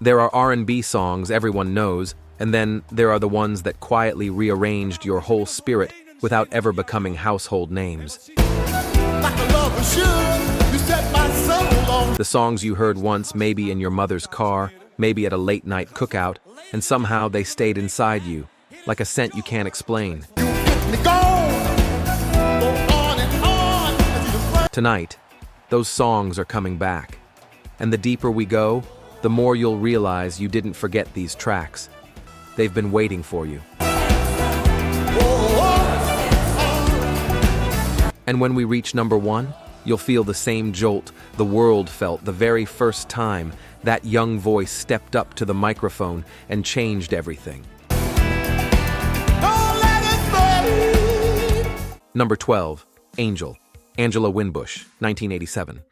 There are R&B songs everyone knows, and then there are the ones that quietly rearranged your whole spirit without ever becoming household names. The songs you heard once, maybe in your mother's car, maybe at a late-night cookout, and somehow they stayed inside you, like a scent you can't explain. Tonight, those songs are coming back. And the deeper we go, the more you'll realize you didn't forget these tracks. They've been waiting for you. And when we reach number 1, you'll feel the same jolt the world felt the very first time that young voice stepped up to the microphone and changed everything. Number 12, Angel, Angela Winbush, 1987.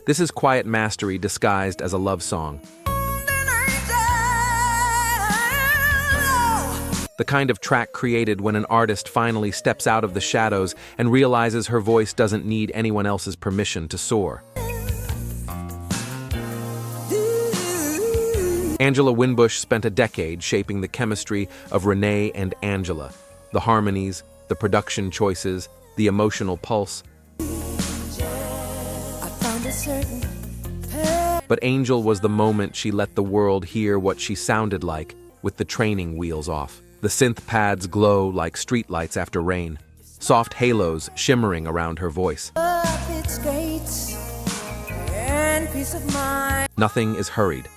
This is quiet mastery disguised as a love song. The kind of track created when an artist finally steps out of the shadows and realizes her voice doesn't need anyone else's permission to soar. Angela Winbush spent a decade shaping the chemistry of Renee and Angela, the harmonies, the production choices, the emotional pulse. But Angel was the moment she let the world hear what she sounded like with the training wheels off. The synth pads glow like streetlights after rain, soft halos shimmering around her voice. Nothing is hurried.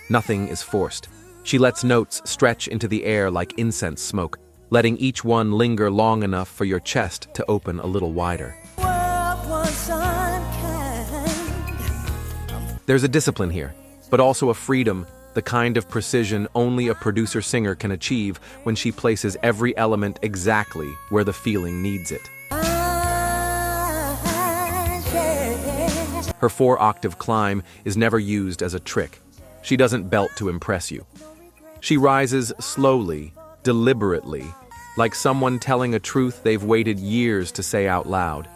Nothing is forced. She lets notes stretch into the air like incense smoke, letting each one linger long enough for your chest to open a little wider. There's a discipline here, but also a freedom, the kind of precision only a producer-singer can achieve when she places every element exactly where the feeling needs it. Her four-octave climb is never used as a trick. She doesn't belt to impress you. She rises slowly, deliberately, like someone telling a truth they've waited years to say out loud.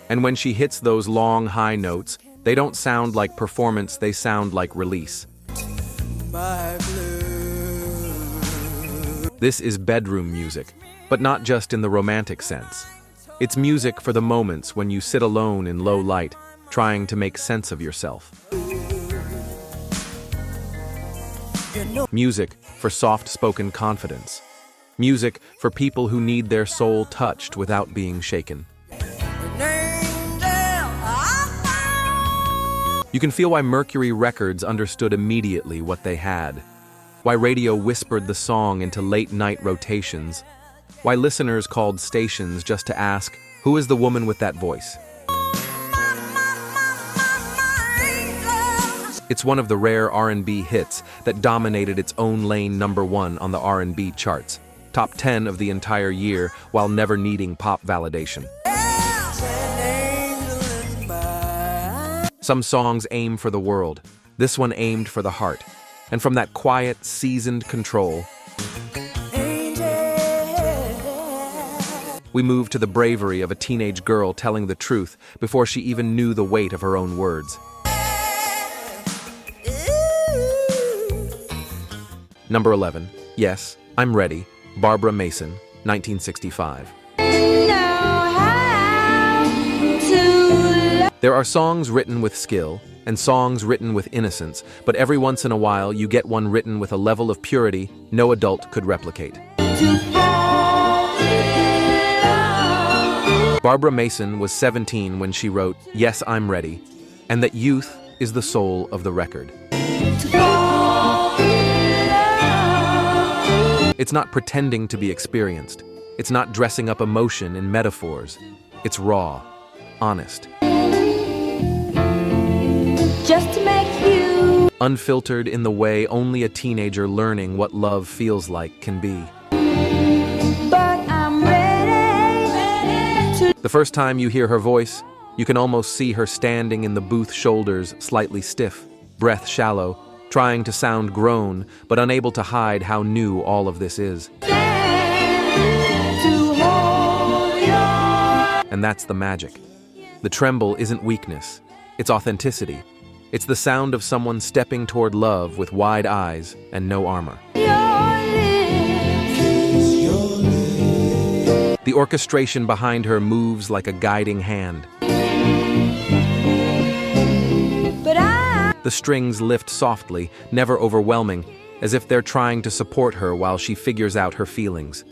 And when she hits those long, high notes, they don't sound like performance, they sound like release. This is bedroom music, but not just in the romantic sense. It's music for the moments when you sit alone in low light, trying to make sense of yourself. Music for soft-spoken confidence. Music for people who need their soul touched without being shaken. You can feel why Mercury Records understood immediately what they had, why radio whispered the song into late-night rotations, why listeners called stations just to ask, who is the woman with that voice? It's one of the rare R&B hits that dominated its own lane number 1 on the R&B charts, top 10 of the entire year while never needing pop validation. Some songs aim for the world. This one aimed for the heart. And from that quiet, seasoned control, we move to the bravery of a teenage girl telling the truth before she even knew the weight of her own words. Number 11, Yes, I'm Ready, Barbara Mason, 1965. There are songs written with skill and songs written with innocence, but every once in a while you get one written with a level of purity no adult could replicate. Barbara Mason was 17 when she wrote Yes, I'm Ready, and that youth is the soul of the record. It's not pretending to be experienced. It's not dressing up emotion in metaphors. It's raw, honest. Just to make you unfiltered in the way only a teenager learning what love feels like can be. But I'm ready to... The first time you hear her voice, you can almost see her standing in the booth, shoulders slightly stiff, breath shallow, trying to sound grown, but unable to hide how new all of this is. and that's the magic. The tremble isn't weakness, it's authenticity. It's the sound of someone stepping toward love with wide eyes and no armor. The orchestration behind her moves like a guiding hand. The strings lift softly, never overwhelming, as if they're trying to support her while she figures out her feelings.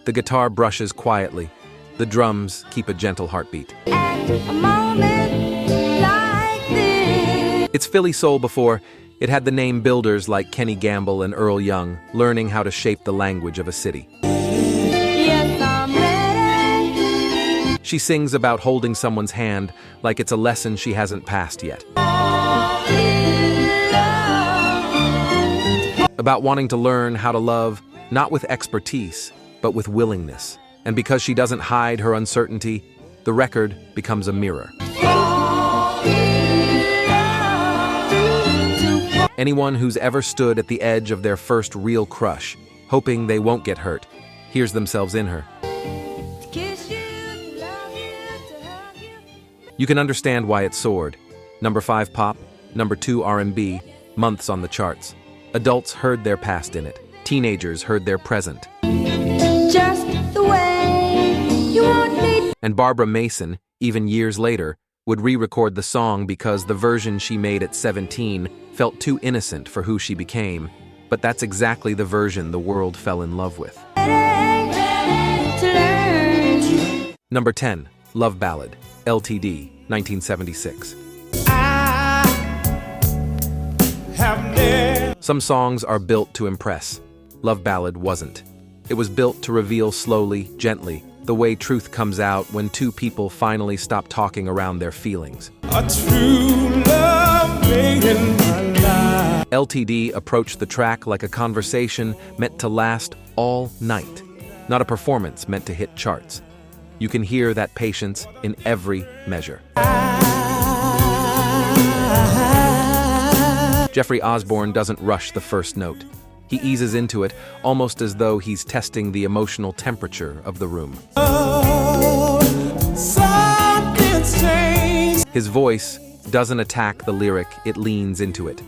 The guitar brushes quietly. The drums keep a gentle heartbeat. It's Philly soul before it had the name builders like Kenny Gamble and Earl Young, learning how to shape the language of a city. She sings about holding someone's hand like it's a lesson she hasn't passed yet. About wanting to learn how to love, not with expertise, but with willingness. And because she doesn't hide her uncertainty, the record becomes a mirror. Anyone who's ever stood at the edge of their first real crush, hoping they won't get hurt, hears themselves in her. You can understand why it soared. Number 5 pop, number 2 R&B, months on the charts. Adults heard their past in it. Teenagers heard their present. Just the way you want me. And Barbara Mason, even years later, would re-record the song because the version she made at 17 felt too innocent for who she became. But that's exactly the version the world fell in love with. Number 10, Love Ballad, LTD, 1976. Some songs are built to impress. Love Ballad wasn't. It was built to reveal slowly, gently, the way truth comes out when two people finally stop talking around their feelings. A true love made in my life. LTD approached the track like a conversation meant to last all night, not a performance meant to hit charts. You can hear that patience in every measure. Jeffrey Osborne doesn't rush the first note. He eases into it, almost as though he's testing the emotional temperature of the room. His voice doesn't attack the lyric, it leans into it.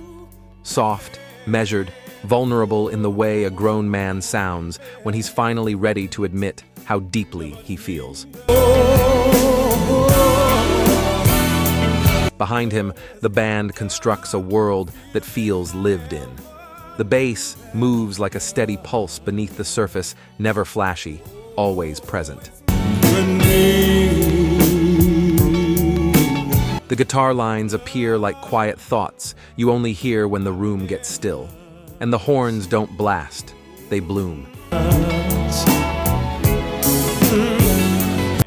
Soft, measured, vulnerable in the way a grown man sounds when he's finally ready to admit how deeply he feels. Behind him, the band constructs a world that feels lived in. The bass moves like a steady pulse beneath the surface, never flashy, always present. The guitar lines appear like quiet thoughts you only hear when the room gets still. And the horns don't blast, they bloom.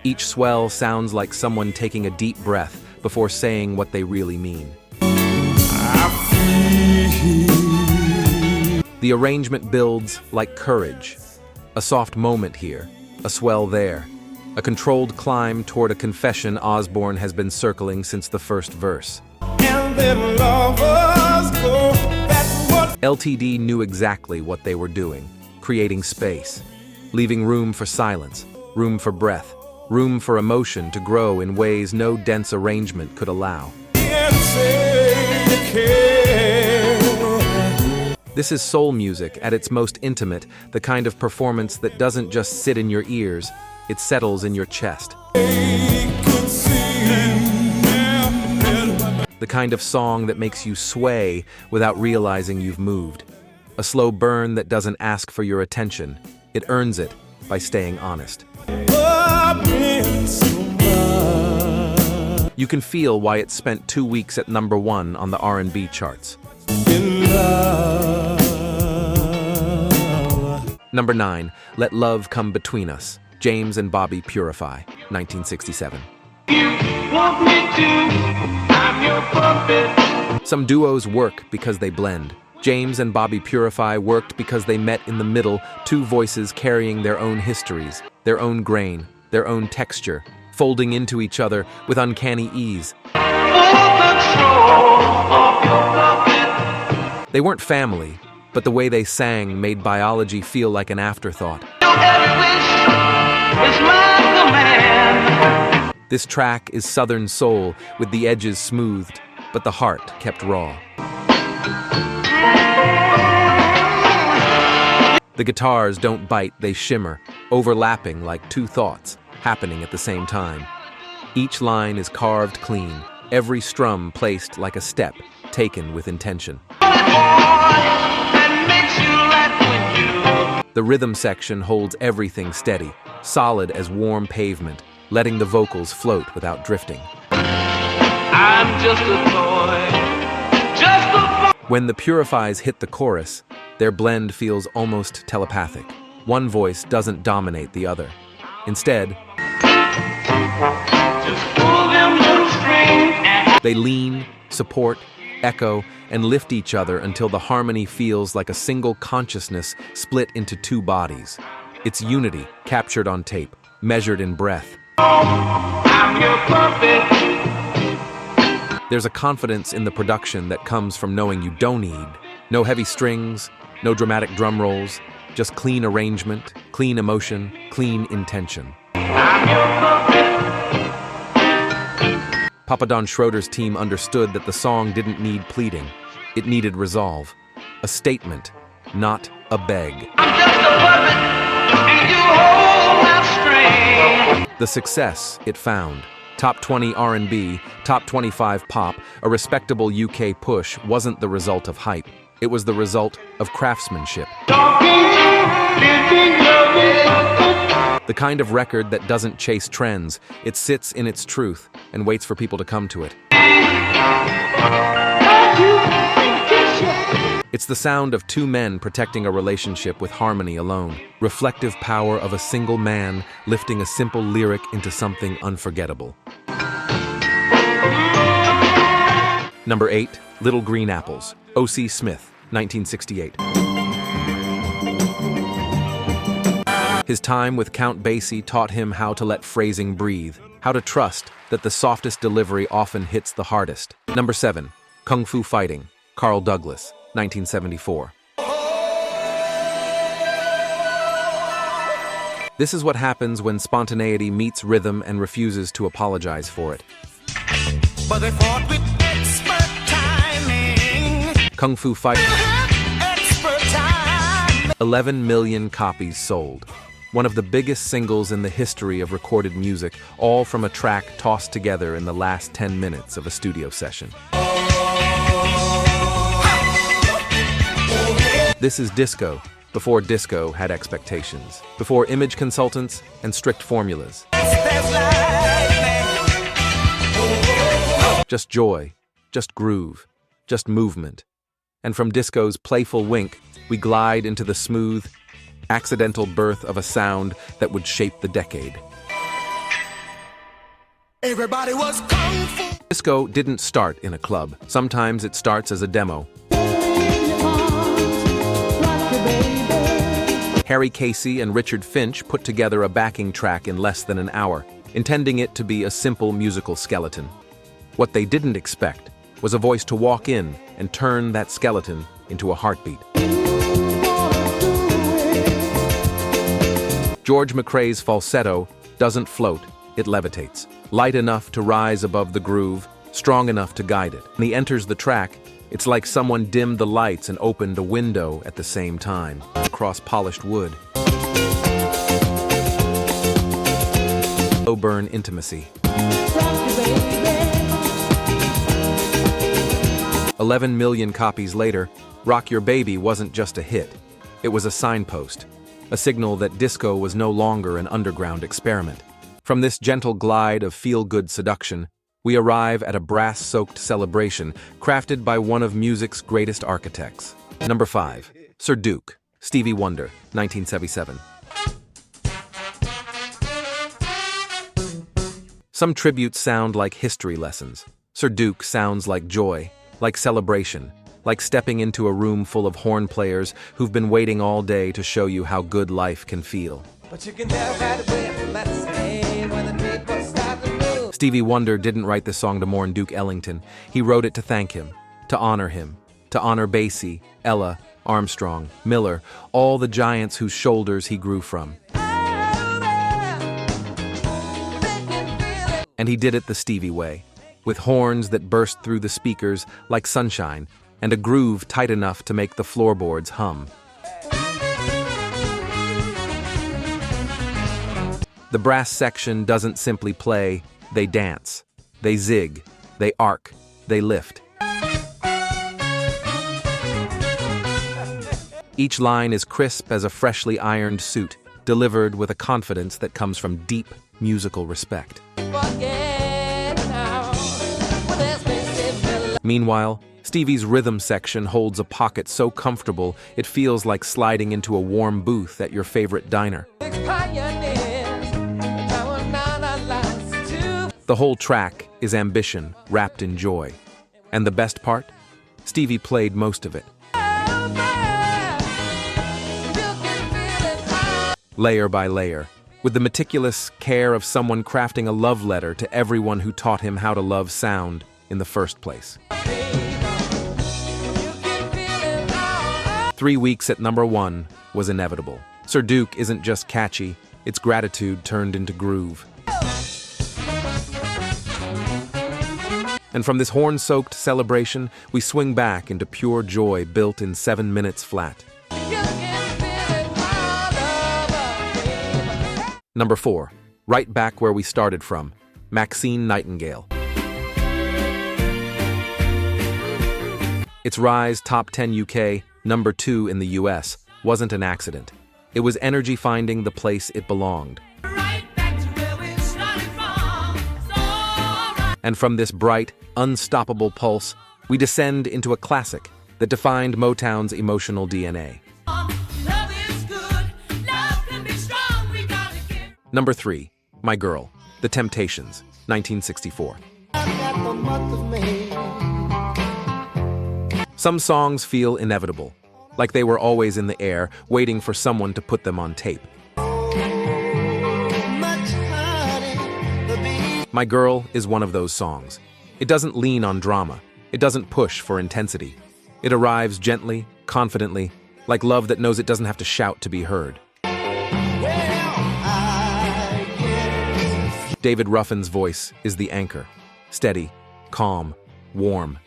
Each swell sounds like someone taking a deep breath before saying what they really mean. The arrangement builds like courage. A soft moment here, a swell there, a controlled climb toward a confession Osborne has been circling since the first verse. And then lovers go, that's what. LTD knew exactly what they were doing, creating space, leaving room for silence, room for breath, room for emotion to grow in ways no dense arrangement could allow. This is soul music at its most intimate, the kind of performance that doesn't just sit in your ears, it settles in your chest. The kind of song that makes you sway without realizing you've moved. A slow burn that doesn't ask for your attention, it earns it by staying honest. You can feel why it spent 2 weeks at number 1 on the R&B charts. Number 9, Let Love Come Between Us, James and Bobby Purify, 1967. You want me to, I'm your puppet. Some duos work because they blend. James and Bobby Purify worked because they met in the middle, two voices carrying their own histories, their own grain, their own texture, folding into each other with uncanny ease. They weren't family, but the way they sang made biology feel like an afterthought. This track is Southern soul with the edges smoothed, but the heart kept raw. The guitars don't bite, they shimmer, overlapping like two thoughts, happening at the same time. Each line is carved clean, every strum placed like a step, taken with intention. The rhythm section holds everything steady, solid as warm pavement, letting the vocals float without drifting. I'm just a toy, just a boy. When the Purifies hit the chorus, their blend feels almost telepathic. One voice doesn't dominate the other. Instead, Just pull them little strings and they lean, support, echo, and lift each other until the harmony feels like a single consciousness split into two bodies. It's unity, captured on tape, measured in breath. I'm your puppet. There's a confidence in the production that comes from knowing you don't need no heavy strings, no dramatic drum rolls, just clean arrangement, clean emotion, clean intention. I'm your puppet. Papa Don Schroeder's team understood that the song didn't need pleading. It needed resolve. A statement, not a beg. I'm just a puppet, and you hold my string. The success it found. Top 20 R&B, top 25 pop, a respectable UK push wasn't the result of hype. It was the result of craftsmanship. The kind of record that doesn't chase trends. It sits in its truth and waits for people to come to it. It's the sound of two men protecting a relationship with harmony alone. Reflective power of a single man lifting a simple lyric into something unforgettable. Number 8, Little Green Apples, O.C. Smith, 1968. His time with Count Basie taught him how to let phrasing breathe, how to trust that the softest delivery often hits the hardest. Number 7, Kung Fu Fighting, Carl Douglas, 1974. This is what happens when spontaneity meets rhythm and refuses to apologize for it. But they fought with expert timing. Kung Fu Fighting. Expert time. 11 million copies sold. One of the biggest singles in the history of recorded music, all from a track tossed together in the last 10 minutes of a studio session. This is disco, before disco had expectations, before image consultants and strict formulas. Just joy, just groove, just movement. And from disco's playful wink, we glide into the smooth, accidental birth of a sound that would shape the decade. Everybody was kung fu. Disco didn't start in a club. Sometimes it starts as a demo. Harry Casey and Richard Finch put together a backing track in less than an hour, intending it to be a simple musical skeleton. What they didn't expect was a voice to walk in and turn that skeleton into a heartbeat. George McRae's falsetto doesn't float, it levitates. Light enough to rise above the groove, strong enough to guide it. When he enters the track, it's like someone dimmed the lights and opened a window at the same time, across polished wood. Slow burn intimacy. 11 million copies later, Rock Your Baby wasn't just a hit. It was a signpost, a signal that disco was no longer an underground experiment. From this gentle glide of feel-good seduction, we arrive at a brass-soaked celebration crafted by one of music's greatest architects. Number 5, Sir Duke, Stevie Wonder, 1977. Some tributes sound like history lessons. Sir Duke sounds like joy, like celebration, like stepping into a room full of horn players who've been waiting all day to show you how good life can feel. But you can tell right away from that stain when the people start to move. Stevie Wonder didn't write this song to mourn Duke Ellington. He wrote it to thank him, to honor Basie, Ella, Armstrong, Miller, all the giants whose shoulders he grew from. And he did it the Stevie way, with horns that burst through the speakers like sunshine and a groove tight enough to make the floorboards hum. The brass section doesn't simply play, they dance. They zig, they arc, they lift. Each line is crisp as a freshly ironed suit, delivered with a confidence that comes from deep musical respect. Meanwhile, Stevie's rhythm section holds a pocket so comfortable it feels like sliding into a warm booth at your favorite diner. The whole track is ambition wrapped in joy. And the best part? Stevie played most of it. Layer by layer, with the meticulous care of someone crafting a love letter to everyone who taught him how to love sound in the first place. 3 weeks at #1 was inevitable. Sir Duke isn't just catchy, it's gratitude turned into groove. And from this horn-soaked celebration, we swing back into pure joy built in 7 minutes flat. Number 4, right back where we started from, Maxine Nightingale. Its rise top 10 UK, number 2 in the US, wasn't an accident. It was energy finding the place it belonged. And from this bright, unstoppable pulse, we descend into a classic that defined Motown's emotional DNA. Number 3, My Girl, The Temptations, 1964. Some songs feel inevitable, like they were always in the air, waiting for someone to put them on tape. My Girl is one of those songs. It doesn't lean on drama. It doesn't push for intensity. It arrives gently, confidently, like love that knows it doesn't have to shout to be heard. David Ruffin's voice is the anchor. Steady, calm, warm.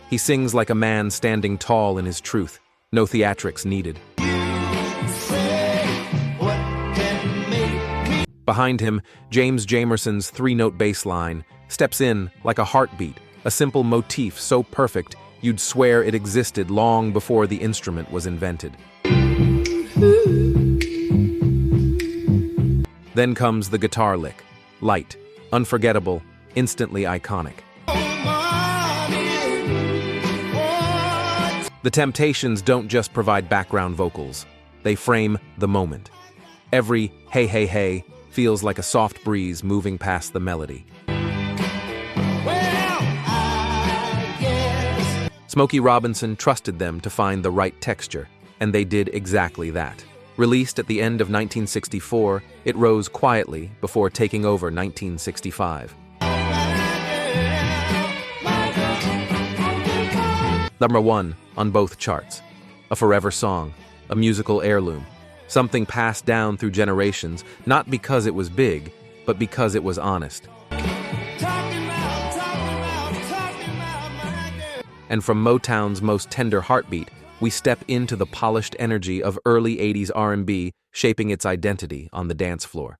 He sings like a man standing tall in his truth. No theatrics needed. Behind him, James Jamerson's 3-note bass line steps in like a heartbeat, a simple motif so perfect you'd swear it existed long before the instrument was invented. Then comes the guitar lick, light, unforgettable, instantly iconic. The Temptations don't just provide background vocals, they frame the moment. Every hey hey hey feels like a soft breeze moving past the melody. Smokey Robinson trusted them to find the right texture, and they did exactly that. Released at the end of 1964, it rose quietly before taking over 1965. Number 1 on both charts. A forever song, a musical heirloom. Something passed down through generations, not because it was big, but because it was honest. And from Motown's most tender heartbeat, we step into the polished energy of early 80s R&B, shaping its identity on the dance floor.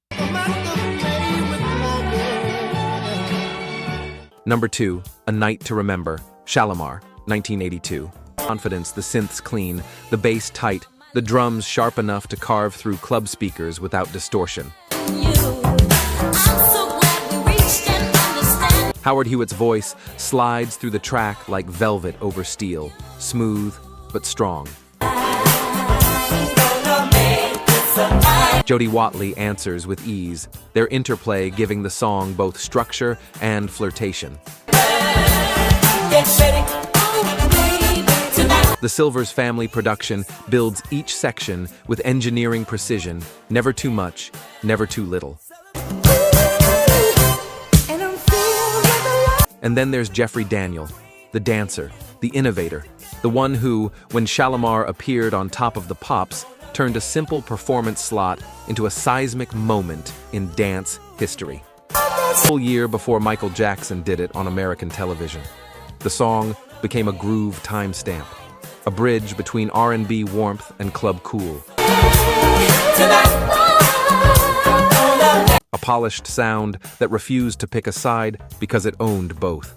Number 2, A Night to Remember, Shalimar, 1982. Confidence, the synths clean, the bass tight, the drums sharp enough to carve through club speakers without distortion. Howard Hewitt's voice slides through the track like velvet over steel, smooth but strong. Jody Watley answers with ease, their interplay giving the song both structure and flirtation. The Silvers family production builds each section with engineering precision, never too much, never too little. And then there's Jeffrey Daniel, the dancer, the innovator, the one who, when Shalimar appeared on top of the pops, turned a simple performance slot into a seismic moment in dance history. A full year before Michael Jackson did it on American television. The song became a groove timestamp, a bridge between R&B warmth and club cool. A polished sound that refused to pick a side because it owned both.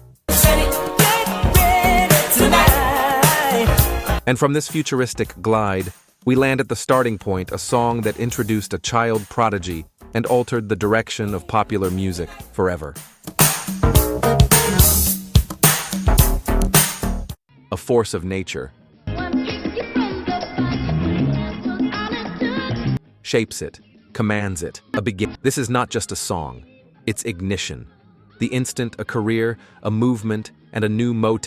And from this futuristic glide, we land at the starting point, a song that introduced a child prodigy and altered the direction of popular music forever. A force of nature shapes it, commands it, a begin. This is not just a song, it's ignition. The instant a career, a movement, and a new Motown